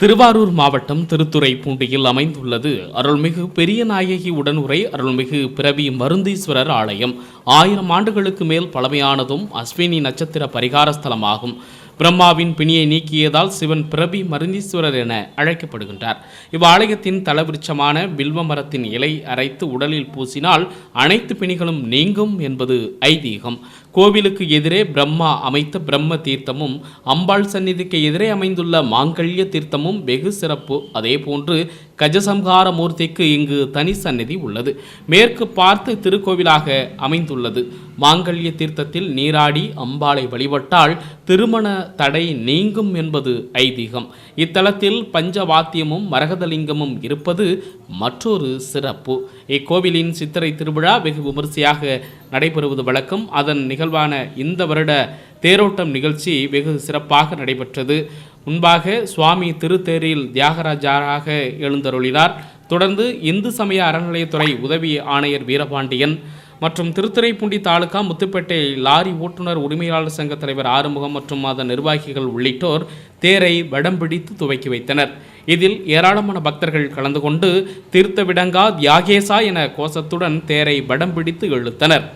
திருவாரூர் மாவட்டம் திருத்துறைப்பூண்டியில் அமைந்துள்ளது அருள்மிகு பெரியநாயகி உடனுரை அருள்மிகு பிறவி மருந்தீஸ்வரர் ஆலயம். 1000 ஆண்டுகளுக்கு மேல் பழமையானதும் அஸ்வினி நட்சத்திர பரிகார ஸ்தலமாகும். பிரம்மாவின் பிணியை நீக்கியதால் சிவன் பிறவி மருந்தீஸ்வரர் என அழைக்கப்படுகின்றார். இவ்வாலயத்தின் தலவிருட்சமான வில்வ மரத்தின் இலை அரைத்து உடலில் பூசினால் அனைத்து பிணிகளும் நீங்கும் என்பது ஐதீகம். கோவிலுக்கு எதிரே பிரம்மா அமைத்த பிரம்ம தீர்த்தமும் அம்பாள் சந்நிதிக்கு எதிரே அமைந்துள்ள மாங்கல்ய தீர்த்தமும் வெகு சிறப்பு. அதேபோன்று கஜசம்ஹார மூர்த்திக்கு இங்கு தனி சந்நிதி உள்ளது. மேற்கு பார்த்து திருக்கோவிலாக அமைந்துள்ளது. மாங்கல்ய தீர்த்தத்தில் நீராடி அம்பாளை வழிபட்டால் திருமண தடை நீங்கும் என்பது ஐதீகம். இத்தலத்தில் பஞ்சவாத்தியமும் மரகதலிங்கமும் இருப்பது மற்றொரு சிறப்பு. இக்கோவிலின் சித்திரை திருவிழா வெகு விமரிசையாக நடைபெறுவது வழக்கம். அதன் நிகழ்வான இந்த வருட தேரோட்டம் நிகழ்ச்சி வெகு சிறப்பாக நடைபெற்றது. முன்பாக சுவாமி திருத்தேரில் தியாகராஜராக எழுந்தருளினார். தொடர்ந்து இந்து சமய அறநிலையத்துறை உதவி ஆணையர் வீரபாண்டியன் மற்றும் திருத்துறைப்பூண்டி தாலுகா முத்துப்பேட்டை லாரி ஓட்டுநர் உரிமையாளர் சங்க தலைவர் ஆறுமுகம் மற்றும் அதன் நிர்வாகிகள் உள்ளிட்டோர் தேரை வடம் பிடித்து துவக்கி வைத்தனர். இதில் ஏராளமான பக்தர்கள் கலந்து கொண்டு தீர்த்த விடங்கா தியாகேசா என கோஷத்துடன் தேரை வடம் பிடித்து இழுத்தனர்.